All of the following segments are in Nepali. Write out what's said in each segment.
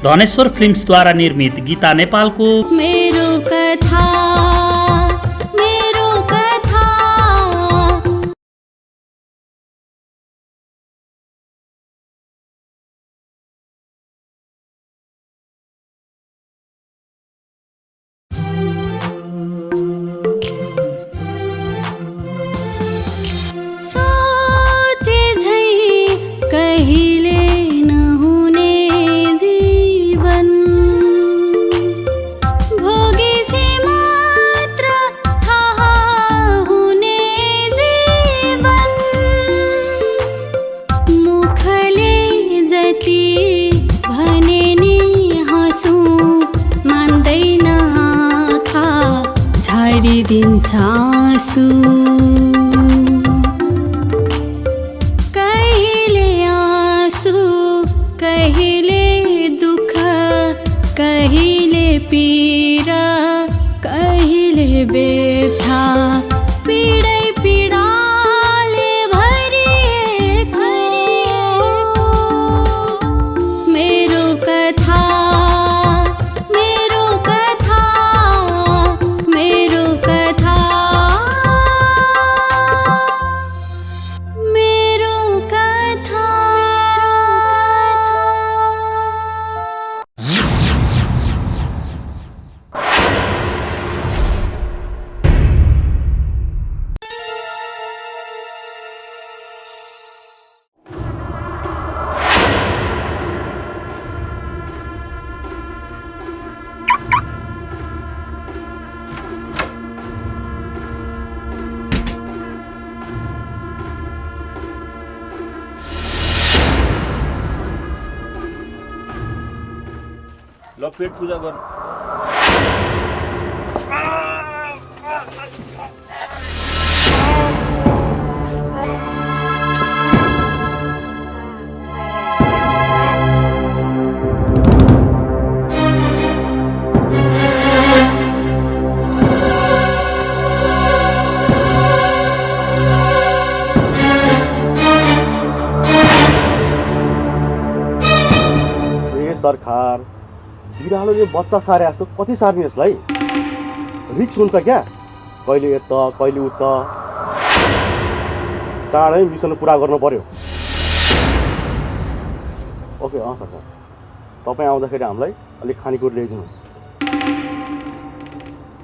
धनेश्वर फिल्म्सद्वारा निर्मित गीता नेपालको मेरो कथा मेरो कथा। सोचे झै कहिले नहुने जीवन भोगेसे मात्र थाहा हुने जीवन मुखले जति भने नि हाँसौँ मान्दैन आँखा झारिदिन्छ आँसु। कहिले आँसु कहिले दुःख कहिले पीडा कहिले व्यथा पीडै पीडाले भरिएको मेरो कथा मेरो कथा मेरो कथा मेरो कथा। ल पेट पूजा गर। सरकार बिरालोले बच्चा सारे जस्तो कति सार्ने यसलाई? रिक्स हुन्छ क्या? कहिले यता कहिले उता चाँडै मिसन पुरा गर्नु पर्यो। ओके सरकार, तपाईँ आउँदाखेरि हामीलाई अलिक खानेकुरा ल्याइदिनु।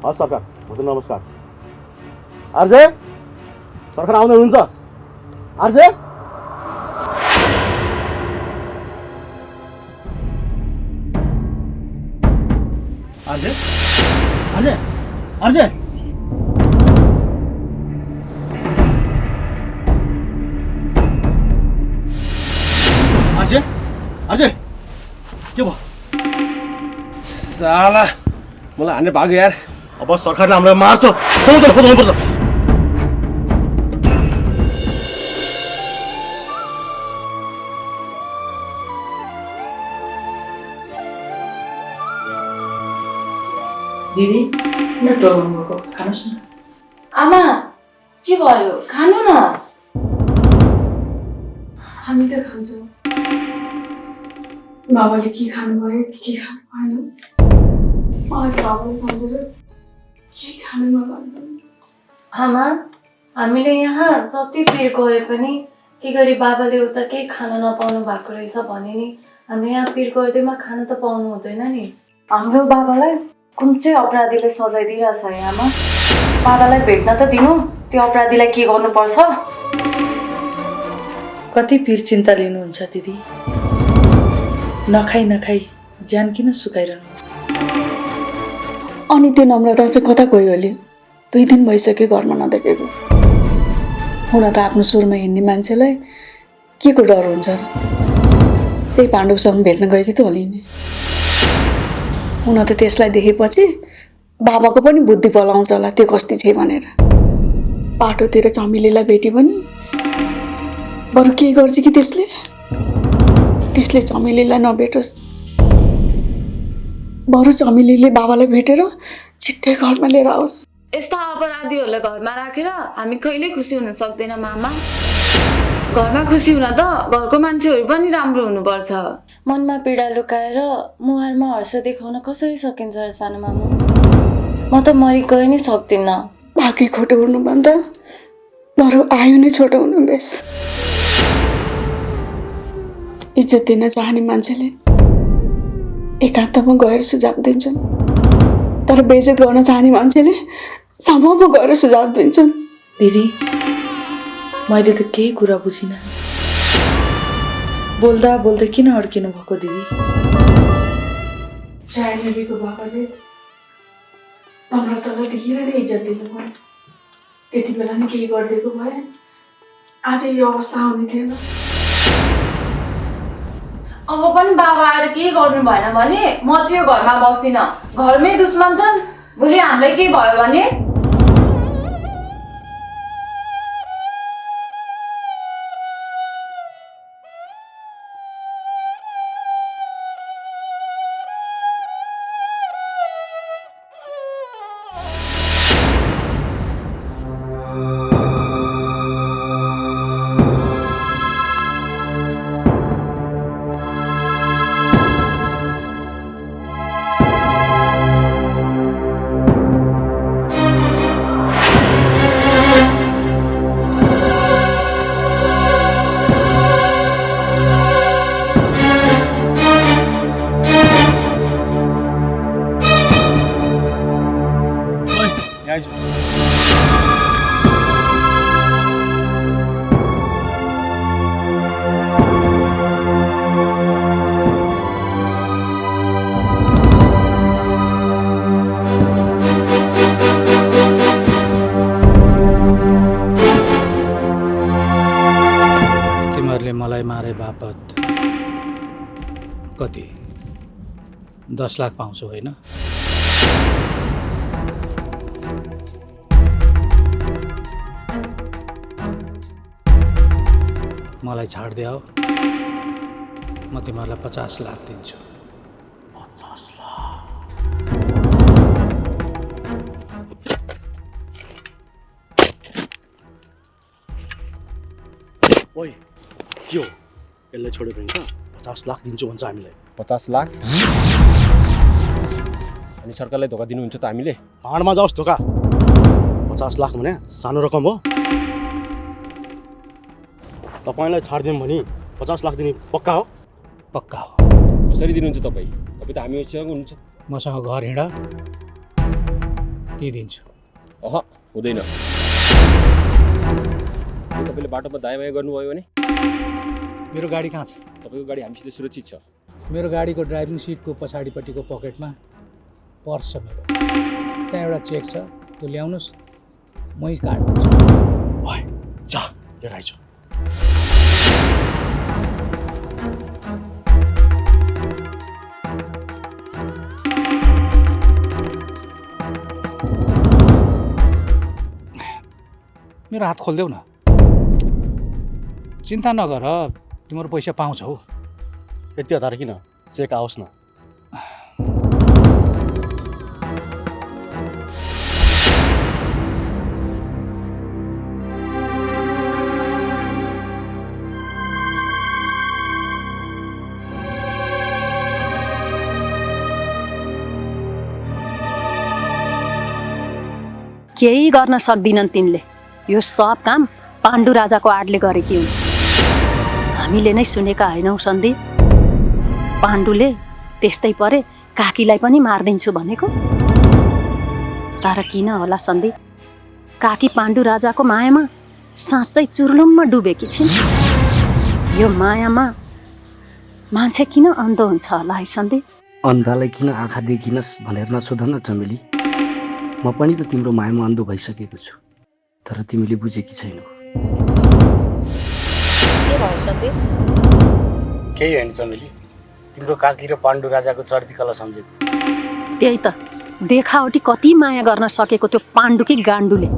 हस् सरकार, हजुर नमस्कार। आर्जे सरकार आउँदै हुनुहुन्छ? RJ RJ RJ RJ RJ RJ के भयो? साला मलाई हान्ने भाग्यो यार। अब सरकारले हामीलाई मार्छ, समुद्र खोज्नु पर्छ। दिदी नेटवर्क आउनुभएको, खानुहोस् न। आमा के भयो? खानु न। हामी त खान्छौँ, बाबाले के खानुभयो के खानु भएन मलाई बाबाले सम्झेर केही खानु नलाग्दैन। आमा हामीले यहाँ जति पिर गरे पनि के गरी बाबाले उता केही खान नपाउनु भएको रहेछ भने नि हामी यहाँ पिर गर्दैमा खान त पाउनु हुँदैन नि। हाम्रो बाबालाई कुन चाहिँ अपराधीले सजाय दिइरहेछ है आमा? बाबालाई भेट्न त दिनु, त्यो अपराधीलाई के गर्नुपर्छ? कति पिर चिन्ता लिनुहुन्छ दिदी? नखाई नखाई ज्यान किन सुकाइरहनु? अनि त्यो नम्रता चाहिँ कता गयो अहिले? 2 दिन भइसक्यो घरमा नदेखेको। हुन त आफ्नो सुरमा हिँड्ने मान्छेलाई के को डर हुन्छ र? त्यही पाण्डवसँग भेट्न गएकी त होली नि। हुन त त्यसलाई देखेपछि बाबाको पनि बुद्धि पलाउँछ होला त्यो कस्ती छ भनेर। बाटोतिर चमेलीलाई भेट्यो भने बरु के गर्छ कि त्यसले चमेलीलाई नभेटोस्, बरु चमेलीले बाबालाई भेटेर छिट्टै घरमा लिएर आओस्। यस्ता अपराधीहरूलाई घरमा राखेर हामी कहिल्यै खुसी हुन सक्दैनौँ मामा। घरमा खुसी हुन त घरको मान्छेहरू पनि राम्रो हुनुपर्छ। मनमा पीडा लुकाएर मुहारमा हर्ष देखाउन कसरी सकिन्छ र सानो मामु? म त मरि गए नि सक्दिनँ। भाग्य खोटो हुनुभन्दा बरु आयु नै छोटो हुनु बेस। इज्जत दिन चाहने मान्छेले एकान्तमा गएर सुझाव दिन्छन्, तर बेइज्जत गर्न चाहने मान्छेले समूहमा गएर सुझाव दिन्छन्। दिदी मैले त केही कुरा बुझिनँ। बोल्दा बोल्दै किन अड्किनु भएको दिदी? चाहेको बाबाले अमृतलाई धेरै नै इज्जत दिनुभयो। त्यति बेला नै केही गरिदिएको भए आज यो अवस्था आउने थिएन। अब पनि बाबा आएर के गर्नु भएन भने म चाहिँ यो घरमा बस्दिनँ। घरमै दुश्मन छन्, भोलि हामीलाई के भयो भने? तिमीहरूले मलाई मारे बापत कति 10 लाख पाउँछु होइन? मलाई छाड्दियो, म तिमीहरूलाई 50 लाख दिन्छु। 50 लाख? ओइ के हो? यसलाई छोड्यो भने त 50 लाख दिन्छु भन्छ हामीलाई। 50 लाख? अनि सरकारलाई धोका दिनुहुन्छ त हामीले? भाँडमा जाओस् धोका। 50 लाख भने सानो रकम हो। तपाईँलाई छाड्दिउँ भने 50 लाख दिने पक्का हो? पक्का हो। कसरी दिनुहुन्छ तपाईँ? तपाईँ त हामीसँग हुनुहुन्छ। मसँग घर हिँड, ती दिन्छु। हुँदैन। तपाईँले बाटोमा दायाँ गर्नुभयो भने? मेरो गाडी कहाँ छ? तपाईँको गाडी हामीसित सुरक्षित छ। मेरो गाडीको ड्राइभिङ सिटको पछाडिपट्टिको पकेटमा पर्स छ मेरो। त्यहाँ एउटा चेक छ, त्यो ल्याउनुहोस्, मै काट्छु। ओइ जा लिएर आइज। मेरो हात खोलिदेऊ न। चिन्ता नगर, तिम्रो पैसा पाउँछौ। यति हतार किन? चेक आओस् न। केही गर्न सक्दिनन् तिनले। यो सब काम पाण्डु राजाको आडले गरेकी हुन्। हामीले नै सुनेका होइनौ सन्दीप? पाण्डुले त्यस्तै परे काकीलाई पनि मारिदिन्छु भनेको। तर किन होला सन्दीप? काकी पाण्डु राजाको मायामा साँच्चै चुर्लुममा डुबेकी छिन्। यो मायामा मान्छे किन अन्ध हुन्छ होला है सन्दीप? अन्धालाई किन आँखा देखिनस् भनेर नसोध न चमेली। म पनि त तिम्रो मायामा अन्धो भइसकेको छु, तर तिमीले बुझेकी छैनौ। के भयो सन्दीप? केही होइन चमेली, तिम्रो काकी र पाण्डु राजाको चर्ती कला सम्झेको। त्यही त देखावटी कति माया गर्न सकेको त्यो पाण्डुकी गाण्डुले।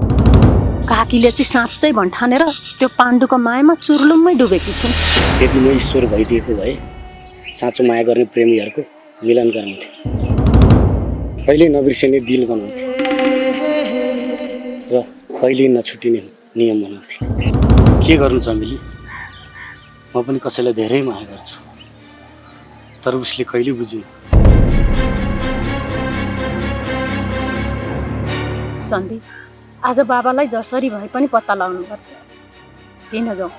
काकीले चाहिँ साँच्चै भन्ठानेर त्यो पाण्डुको मायामा चुर्लुममै डुबेकी छिन्। यदि म ईश्वर भइदिएको भए साँचो माया गर्ने प्रेमीहरूको मिलन गराउँथे, कहिल्यै नबिर्सिने दिल बनाउँथे र कहिल्यै नछुटिने नियम बनाउँथे। के गर्नु चमेली, म पनि कसैलाई धेरै माया गर्छु, तर उसले कहिले बुझ्यो। सन्दीप, आज बाबालाई जसरी भए पनि पत्ता लगाउनुपर्छ। किन जाउँ?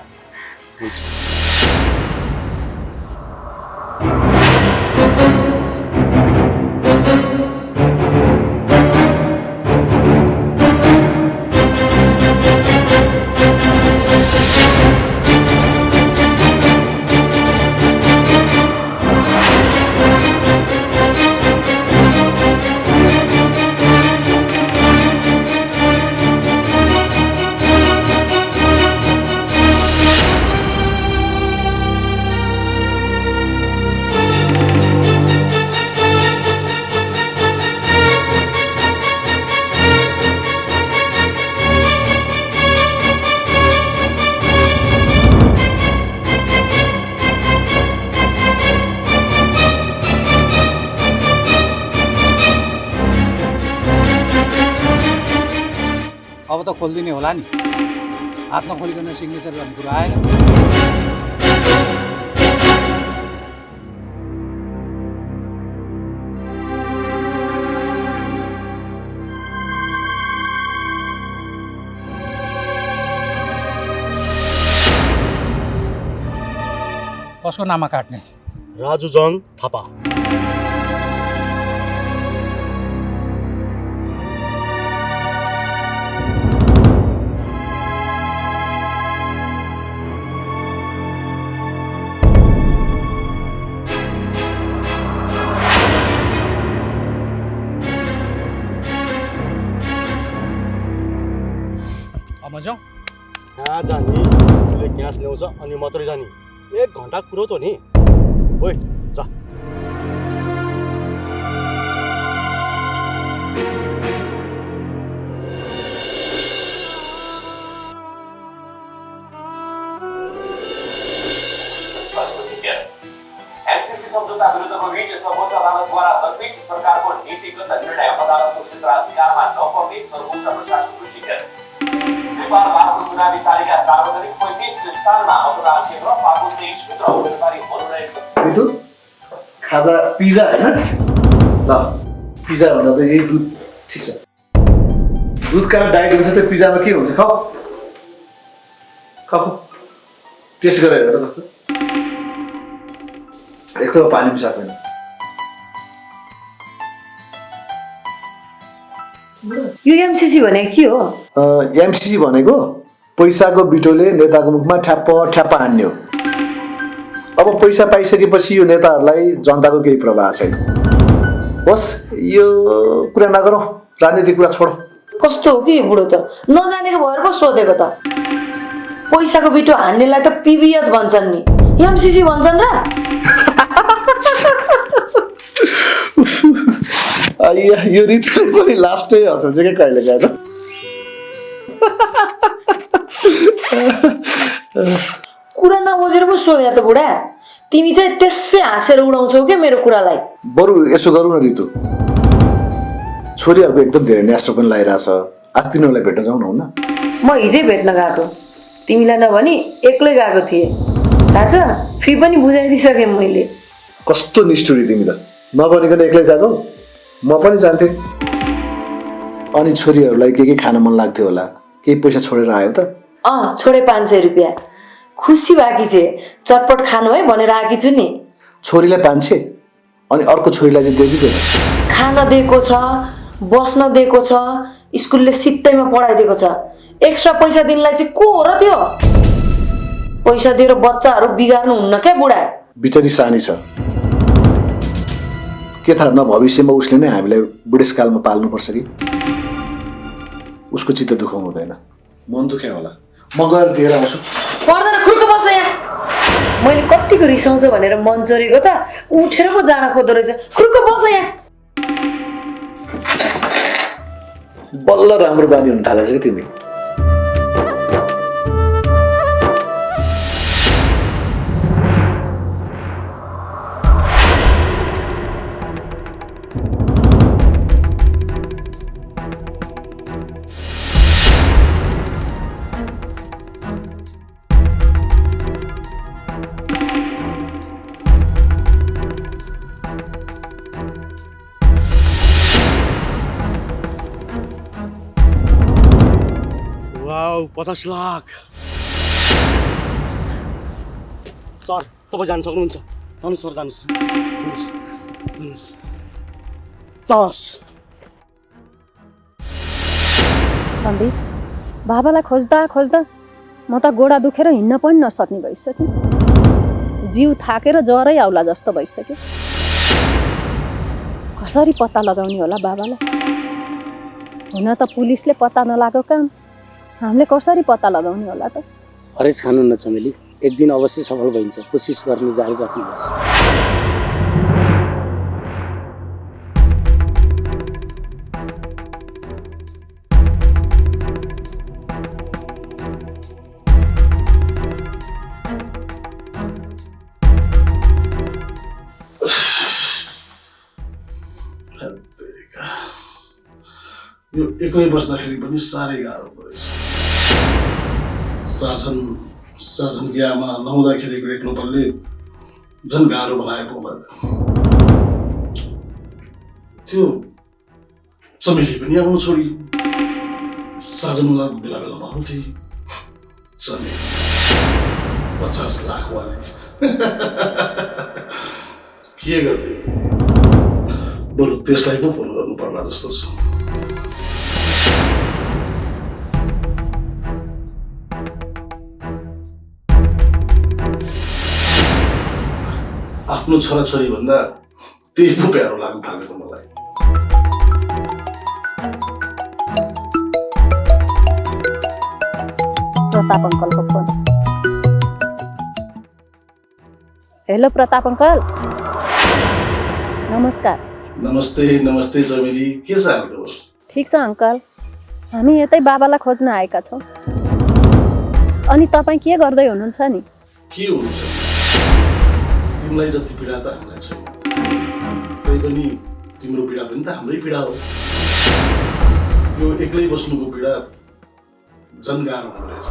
अब त खोलिदिने होला नि, हात नखोलिकन सिग्नेचर गर्ने कुरा आएन। कसको नाममा काट्ने? राजु जङ थापा। अब जाउँ। कहाँ जाने? उसले ग्यास ल्याउँछ अनि मात्रै जाने। 1 घन्टा कुरो त नि। ओइ जा। एमसीसी सम्झौता विरुद्धको रिट सर्वोच्च अदालतद्वारा दक्षिण सरकारको नीतिगत निर्णय अदालतको क्षेत्राधिकारमा नपर्ने सर्वोच्च प्रशासनको टिकट। नेपाल भारतको चुनावी तालिका सार्वजनिक 35 स्थानमा मतदान केन्द्र फागुन 23 भित्र उम्मेदवारी मनोनयन। खाजा पिज्जा हैन? ल पिज्जा भन्दा त यही दुध ठिक छ। दुधका डाइट हुन्छ त पिज्जामा के हुन्छ? खाऊ खाऊ, टेस्ट गरेर हेर त कस्तो। एक पानी मिसा छैन। यो एमसीसी भनेको के हो? एमसीसी भनेको पैसाको बिटोले नेताको मुखमा ठ्याप्प ठ्याप्प हान्ने हो। अब पैसा पाइसकेपछि यो नेताहरूलाई जनताको केही प्रभाव छैन। होस् यो कुरा नगरौँ, राजनीतिक कुरा छोडौँ। कस्तो हो कि बुढो त? नजानेको भएर पो सोधेको त। पैसाको बिटो हान्नेलाई त पिबिएस भन्छन् नि, एमसीसी भन्छन् र? यो ऋतुले पनि लास्टै हँसाउँछ क्या कहिले काहीँ त। कुरा नबुझेर पो सोधे त बुढा। तिमी चाहिँ त्यसै हाँसेर उडाउँछौ क्या मेरो कुरालाई। बरु यसो गरौँ न रितु, छोरीहरूको एकदम धेरै न्यास्रो पनि लागिरहेछ। आज तिनीहरूलाई भेट्न जाउँ न, हुन्न? म हिजै भेट्न गएको, तिमीलाई नभनी एक्लै गएको थिएँ। थाहा छ, फी पनि बुझाइदिइसकेँ मैले। कस्तो निष्ठुरी तिमी त, नभनिकन एक्लै गएको। म पनि जान्थेँ। अनि छोरीहरूलाई के खान मन लाग्थ्यो होला? केही पैसा छोडेर आयो त? छोडे 500 रुपियाँ। खुसी बाँकी छे, चटपट खानु है भनेर आएकी छु नि। छोरीलाई 500 अनि अर्को छोरीलाई चाहिँ दिएन? खान दिएको छ, बस्न दिएको छ, स्कुलले सित्तैमा पढाइदिएको छ। एक्स्ट्रा पैसा दिनलाई चाहिँ को हो र त्यो? पैसा दिएर बच्चाहरू बिगार्नु हुन्न क्या बुढा। बिचारी सानी छ, के थाहा न भविष्यमा उसले नै हामीलाई बुढेसकालमा पाल्नुपर्छ कि। उसको चित्त दुखाउनु हुँदैन। मन दुख्या होला, म गएर दिएर आउँछु। पर्दैन, खुर्को बस यहाँ। मैले कतिको रिसाउँछ भनेर मन चोरेको त उठेर पो जान खोज्दो रहेछ। खुर्को बस यहाँ। बल्ल राम्रो बानी हुन थालेछ कि तिमी। वाउ 50 लाख सर तपाईँ जान सक्नुहुन्छ जानुहोस् सर जानुहोस् चस सन्दीप बाबालाई खोज्दा खोज्दा म त गोडा दुखेर हिँड्न पनि नसक्ने भइसक्यो जिउ थाकेर जरै आउला जस्तो भइसक्यो कसरी पत्ता लगाउने होला बाबालाई हुन त पुलिसले पत्ता नलागेको काम हामीले कसरी पत्ता लगाउने होला त हरेस खानु न चमेली एक दिन अवश्य सफल भइन्छ कोसिस गर्ने जारी राख्नुपर्छ यो एक्लै बस्दाखेरि पनि साह्रै गाह्रो परेछ साजनकी आमा नहुँदाखेरिको एक्लोपनले झन् गाह्रो बनाएको होला त्यो चमेली पनि आउनु छोडी साजन उनीहरूको बेला बेलामा आउँथे चमेली 50 लाख वाले के गर्दै बरु त्यसलाई पो फोन गर्नु पर्ला जस्तो छ आफ्नो छोराछोरी भन्दा त्यही पो प्यारो लाग्न थाल्यो त मलाई प्रताप अङ्कलको फोन हेलो प्रताप अङ्कल नमस्कार नमस्ते चमेली के छ हालको ठिक छ अङ्कल हामी यतै बाबालाई खोज्न आएका छौँ अनि तपाईँ के गर्दै हुनुहुन्छ नि के हुन्छ तिमीलाई जति पीडा त हामीलाई छैन तै पनि तिम्रो पीडा पनि त हाम्रै पीडा हो यो एक्लै बस्नुको पीडा झन् गाह्रो हुँदो रहेछ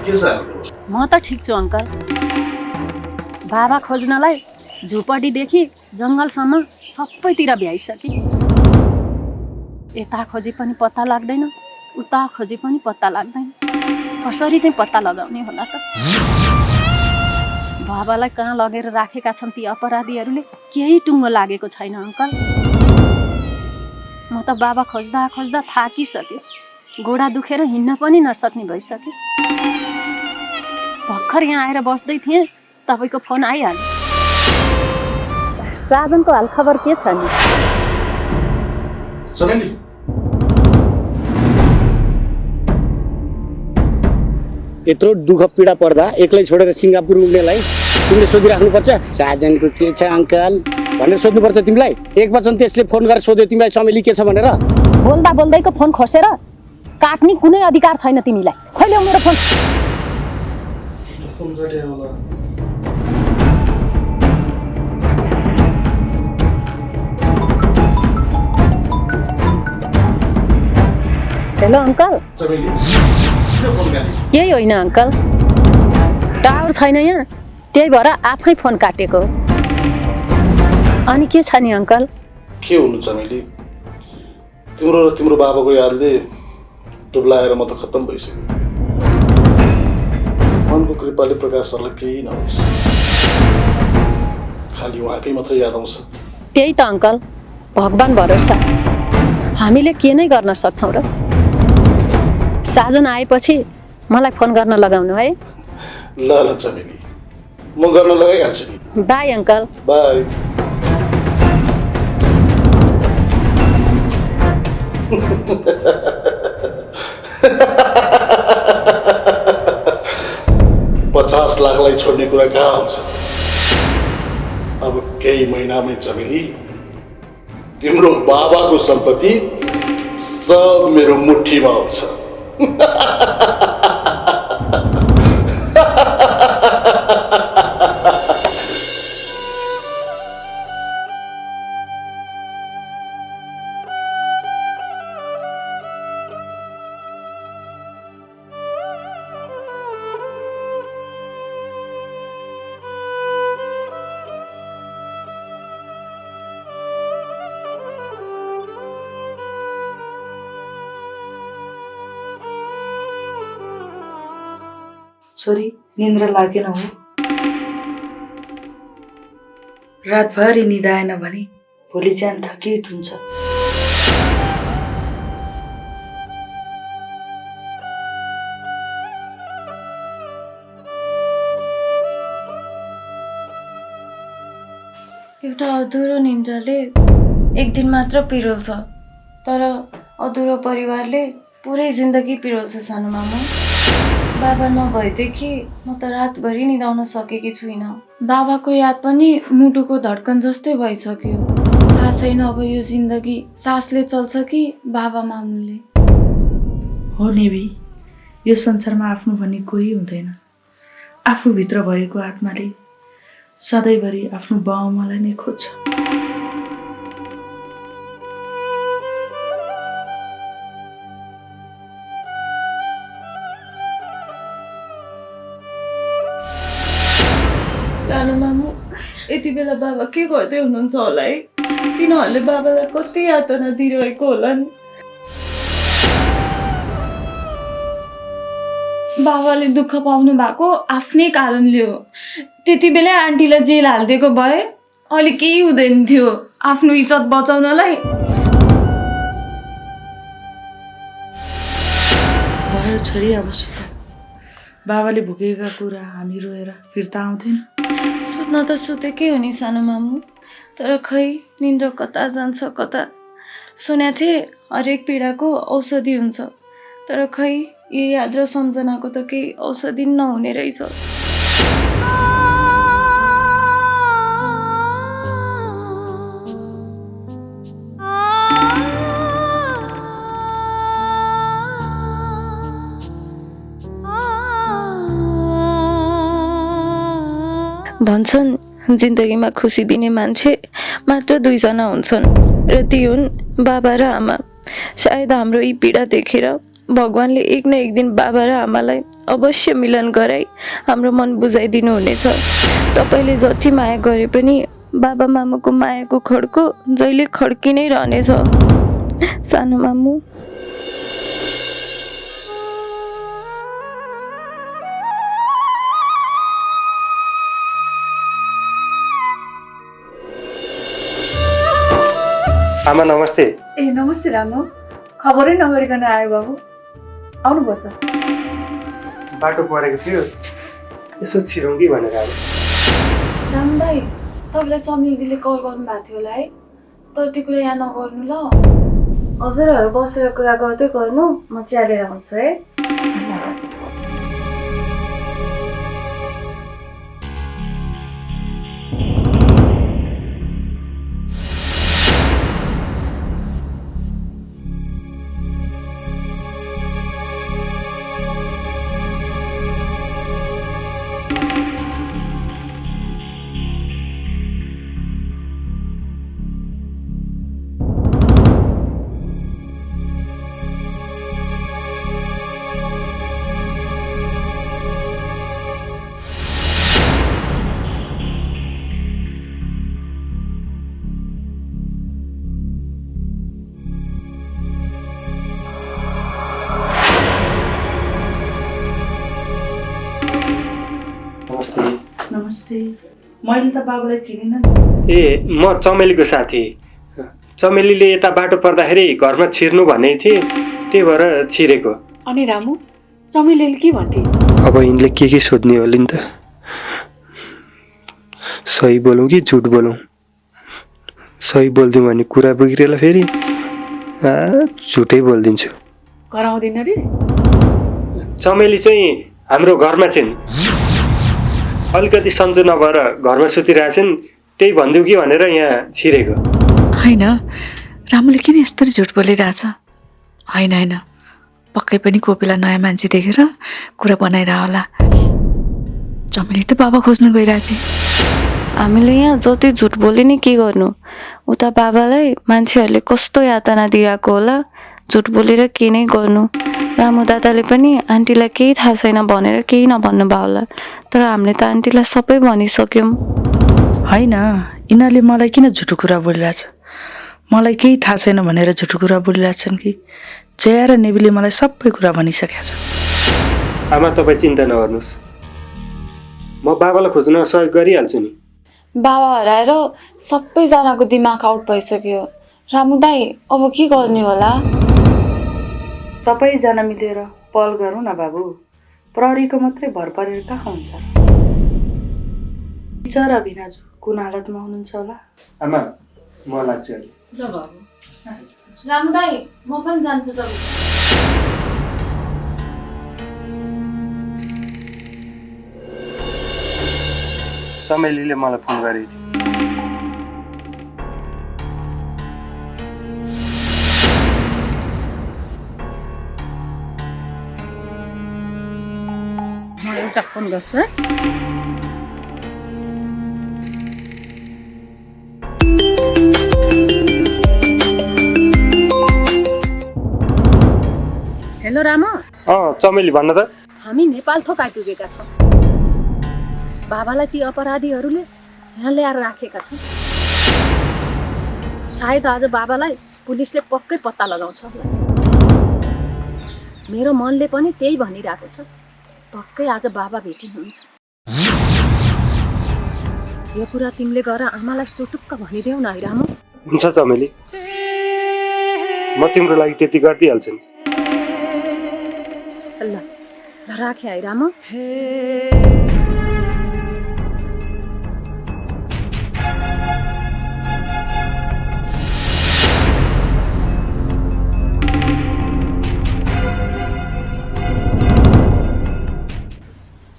के छ हालको म त ठिक छु अङ्कल बाबा खोज्नलाई झुपडीदेखि जङ्गलसम्म सबैतिर भ्याइसके यता खोजी पनि पत्ता लाग्दैन उता खोजी पनि पत्ता लाग्दैन कसरी चाहिँ पत्ता लगाउने होला त बाबालाई कहाँ लगेर राखेका छन् ती अपराधीहरूले केही टुङ्गो लागेको छैन अङ्कल म त बाबा खोज्दा खोज्दा थाकिसके गोडा दुखेर हिँड्न पनि नसक्ने भइसके भर्खर यहाँ आएर बस्दै थिएँ तपाईँको फोन आइहाल्यो साधनको हालखबर के छ नि चमेली यत्रो दुःख पीडा पर्दा एक्लै छोडेर सिङ्गापुर उड्नेलाई तिमीले सोधिराख्नुपर्छ साजनको के छ अङ्कल भनेर सोध्नुपर्छ तिमीलाई एक वचन त्यसले फोन गरेर सोध्यो तिमीलाई चमेली के छ भनेर बोल्दा बोल्दैको फोन खसेर काट्ने कुनै अधिकार छैन तिमीलाई खैले मेरो फोन फोन गरे होला हेलो अङ्कल चमेली किन फोन गरे केही होइन अङ्कल टावर छैन यहाँ त्यही भएर आफै फोन काटेको अनि के छ नि अङ्कल के हुनु चमेली तिम्रो र तिम्रो बाबाको यादले दुब्लाएर म त खत्तम भइसक्यो मनको कृपाले प्रकाश सरलाई केही नहोस् खालि उहाँकै मात्रै याद आउँछ त्यही त अङ्कल भगवान भरोसा हामीले के नै गर्न सक्छौँ र साजन आएपछि मलाई फोन गर्न लगाउनु है ल चमेली म गर्न लगाइहाल्छु नि बाई अङ्कल बाई $50 लाखलाई छोड्ने कुरा कहाँ आउँछ अब केही महिनामै चमेली तिम्रो बाबाको सम्पत्ति सब मेरो मुठीमा आउँछ छोरी निन्द्रा लागेन हो? रातभरि निदाएन भने भोलि ज्यान थकित हुन्छ। एउटा अधुरो निन्द्राले एक दिन मात्र पिरोल्छ, तर अधुरो परिवारले पुरै जिन्दगी पिरोल्छ सानो मामु। बाबा नभएदेखि म त रातभरि निदाउन सकेकी छुइनँ। बाबाको याद पनि मुटुको धड्कन जस्तै भइसक्यो। थाहा छैन अब यो जिन्दगी सासले चल्छ कि बाबा मामुले। हो नेभी, यो संसारमा आफ्नो भन्ने कोही हुँदैन। आफूभित्र भएको आत्माले सधैँभरि आफ्नो बाउआमालाई नै खोज्छ। सानो मामु, यति बेला बाबा के गर्दै हुनुहुन्छ होला है? तिनीहरूले बाबालाई कति यातना दिइरहेको होलान्। बाबाले दुःख पाउनु भएको आफ्नै कारणले हो। त्यति बेलै आन्टीलाई जेल हालिदिएको भए अहिले केही हुँदैन थियो आफ्नो इज्जत बचाउनलाई। भयो छोरी, अब सुत। बाबाले भुकेका कुरा हामी रोएर फिर्ता आउँदैन। सुत्न त सुतेकै हो नि सानो मामु, तर खै निन्द्रा कता जान्छ कता। सुनेको थिएँ हरेक पीडाको औषधि हुन्छ, तर खै यो याद र सम्झनाको त केही औषधि नहुने रहेछ। भन्छन् जिन्दगीमा खुसी दिने मान्छे मात्र 2 जना हुन्छन् र ती हुन् बाबा र आमा। सायद हाम्रो यी पीडा देखेर भगवानले एक न एक दिन बाबा र आमालाई अवश्य मिलन गराई हाम्रो मन बुझाइदिनु हुनेछ। तपाईँले जति माया गरे पनि बाबा मामुको मायाको खड्को जहिले खड्की नै रहनेछ सानो मामु। आमा नमस्ते। ए नमस्ते रामु, खबरै नगरिकन आयो बाबु। आउनुपर्छ। बाटो परेको थियो, यसो छिरौँ कि भनेर आयो। राम दाई, तपाईँलाई चम्नी दिदीले कल गर्नुभएको थियो होला है, तर त्यो कुरा यहाँ नगर्नु ल। हजुरहरू बसेर कुरा गर्दै गर्नु, म चिया लिएर आउँछु है। नमस्ते। मैले त बाबुलाई चिनिनँ। ए म चमेलीको साथी। चमेलीले यता बाटो पर्दाखेरि घरमा छिर्नु भनेको थिएँ, त्यही भएर छिरेको। अनि रामु, चमेलीले के भन्थे? अब यिनले के सोध्ने होली नि त। सही बोलौँ कि झुट बोलौँ? सही बोलिदिउँ भने कुरा बिग्रेला फेरि, झुटै बोलिदिन्छु। कराउँदैन रे? चमेली चाहिँ हाम्रो घरमा छिन्, अलिकति सन्चो नभएर घरमा सुतिरहेछन्, त्यही भनिदिउँ कि भनेर यहाँ छिरेको। होइन, रामुले किन यस्तरी झुट बोलिरहेछ? होइन होइन, पक्कै पनि कोही बेला नयाँ मान्छे देखेर कुरा बनाइरह होला। चमेली त बाबा खोज्न गइरहेछ। हामीले यहाँ जति झुट बोले नि के गर्नु, उता बाबालाई मान्छेहरूले कस्तो यातना दिइरहेको होला, झुट बोलेर के नै गर्नु। रामु दादाले पनि आन्टीलाई केही थाहा छैन भनेर केही नभन्नु भयो होला, तर हामीले त आन्टीलाई सबै भनिसक्यौँ। होइन, यिनीहरूले मलाई किन झुटो कुरा बोलिरहेछ? मलाई केही थाहा छैन भनेर झुटो कुरा बोलिरहेछन् कि जया र नेबीले मलाई सबै कुरा भनिसकेका छ। आमा तपाईँ चिन्ता नगर्नुहोस्, म बाबालाई खोज्न सहयोग गरिहाल्छु नि। बाबा हराएर सबैजनाको दिमाग आउट भइसक्यो। रामु दाई अब के गर्ने होला? सबैजना मिलेर पहल गरौँ न बाबु। प्रहरीको मात्रै भर परेर कहाँ हुन्छ? बिचरा भिनाजु कुन हालतमा हुनुहुन्छ होला? आमा म लाग्छु अहिले। ल बाबु। रामु दाई म पनि जान्छु त। चमेलीले मलाई फोन गरेको थियो। म एउटा फोन गर्छु है। हेलो रामु। चमेली भन्न त। हामी नेपाल थोक आइपुगेका छौँ। बाबालाई ती अपराधीहरूले यहाँ ल्याएर राखेका छन्। सायद आज बाबालाई पुलिसले पक्कै पत्ता लगाउँछ होला। मेरो मनले पनि त्यही भनिरहेको छ, पक्कै आज बाबा भेटिनुहुन्छ। यो कुरा तिमीले गएर आमालाई सुटुक्क भनिदेऊ न है रामु। हुन्छ चमेली, म तिम्रो लागि त्यति गरिदिइहाल्छु नि। ल राखेँ है रामु।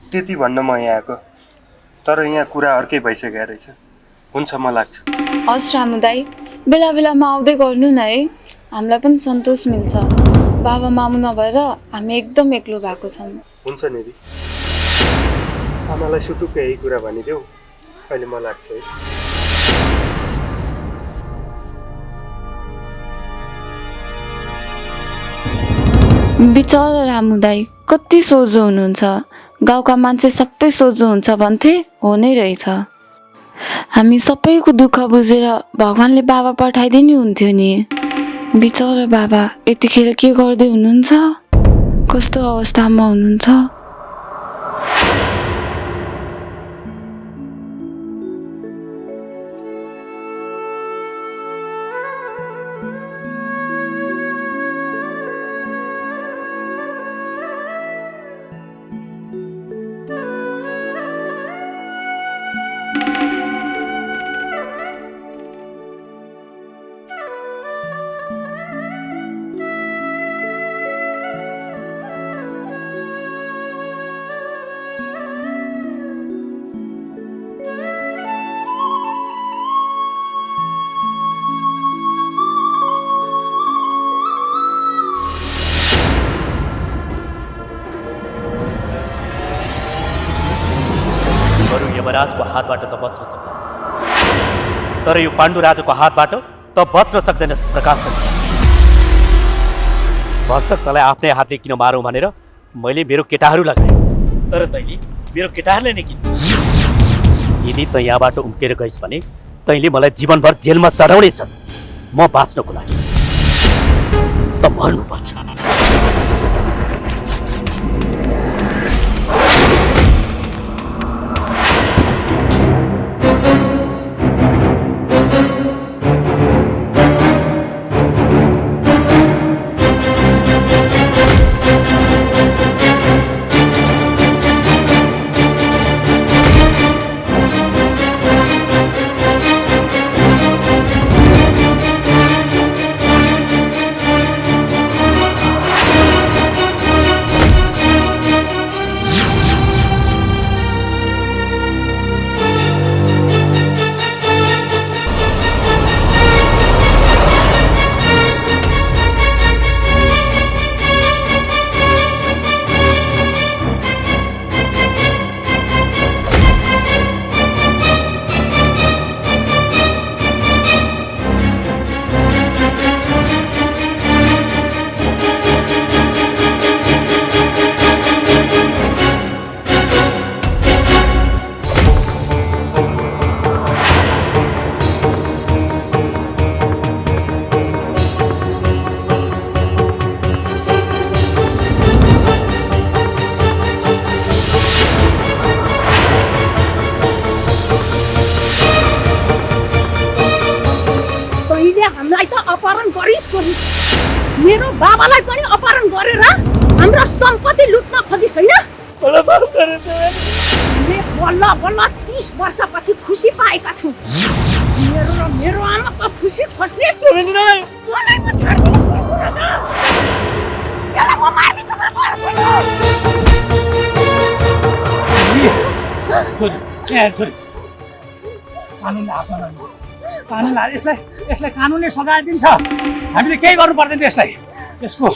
त्यति भन्न म यहाँ आएको, तर यहाँ कुरा अर्कै भइसकेको रहेछ। हुन्छ म लाग्छु। हस् रामु दाई, बेला बेलामा आउँदै गर्नु न है, हामीलाई पनि सन्तोष मिल्छ। बाबा मामु नभएर हामी एकदम एक्लो भएको छौँ। हुन्छ निधि, आमालाई सुटुक्क यही कुरा भनिदेऊ। अहिले म लाग्छु है। बिचरा रामु दाई कति सोझो हुनुहुन्छ। गाउँका मान्छे सबै सोझो हुन्छ भन्थे, हो नै रहेछ। हामी सबैको दुःख बुझेर भगवान्ले बाबा पठाइदिनु हुन्थ्यो नि। बिचरा बाबा यतिखेर के गर्दै हुनुहुन्छ? कस्तो अवस्थामा हुनुहुन्छ? यमराजको हातबाट त बच्न सक्छस्, तर यो पाण्डु राजाको हातबाट त बच्न सक्दैनस् प्रकाश। भर्सक तँलाई आफ्नै हातले किन मारौँ भनेर मैले मेरो केटाहरू लगाएँ, तर तैँले मेरो केटाहरूले नै किन। यदि तँ यहाँबाट उम्केर गइस् भने तैँले मलाई जीवनभर जेलमा चढाउने छस्। म बाँच्नको लागि त मर्नुपर्छ। रिसको रिस मेरो बाबालाई पनि अपहरण गरेर हाम्रो सम्पत्ति लुट्न खोजिस् हैन बल्ल बल्ल 30 वर्षपछि खुसी पाएका छौँ मेरो र मेरो आमाको खुसी खोज्ने त्यसलाई म मार्दिन्छु कानुनले यसलाई कानुनले सजाय दिन्छ हामीले केही गर्नु पर्दैन यसलाई यसको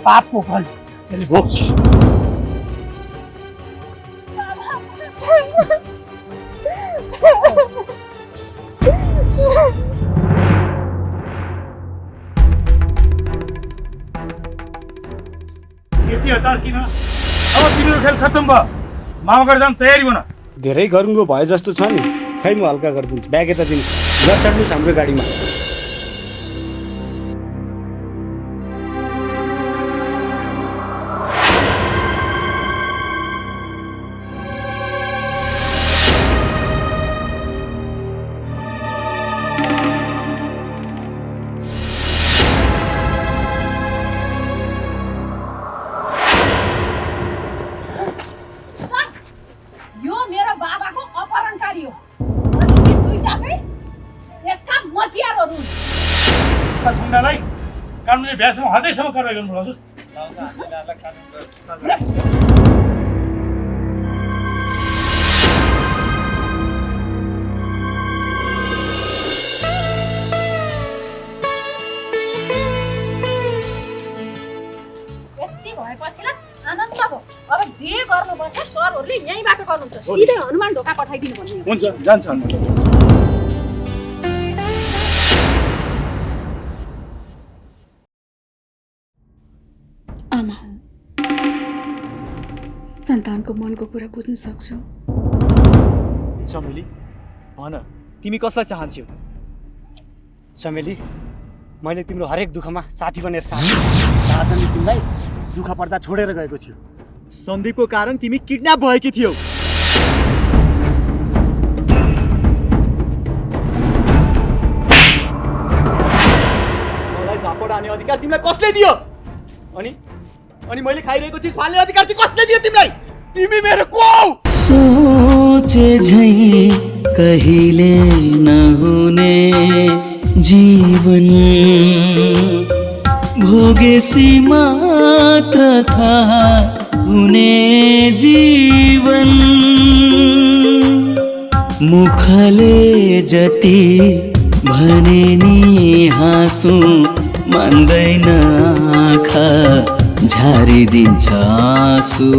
पापको फल यसले भोग्छ यति हतार किन अब तिम्रो खेल खत्तम भयो मामा घर जान तयारी बना धेरै गरुङ्गो भयो जस्तो छ नि खै म हल्का गरिदिन्छु ब्याग यता दिनु ल चढ्नुहोस् हाम्रो गाडीमा यो मेरो बाबाको अपहरणकारी हो अनि ती दुईटा चाहिँ यसका मतियारहरू हुन् ठुङ्गालाई कानुनले भ्यासम्म हदैसम्म कारवाही गर्नु हजुर यति भएपछि ल आनन्द भयो अब जे गर्नुपर्छ सरहरूले यहीँबाट गर्नुहुन्छ सिधै हनुमान ढोका पठाइदिनु भन्ने हुन्छ जान्छ आमा हुँ सन्तानको मनको कुरा बुझ्न सक्छु चमेली भन तिमी कसलाई चाहन्छौ चमेली मैले तिम्रो हरेक दुःखमा साथी बनेर साथ राजनले तिमीलाई दुःख पर्दा छोडेर गएको थियो सन्दीपको कारण तिमी किडन्याप भएकी थियौ मलाई झापड हाने अधिकार तिमीलाई कसले दियो अनि मैले खाइरहेको चिज फाल्ने अधिकार चाहिँ कसले दियो तिमीलाई तिमी मेरो को हौ सोचे झै कहिले नहुने जीवन भोगेसी मात्र थाहा हुने जीवन मुखले जति भने नि हाँसु मान्दैन आँखा झारिदिन्छ आँसु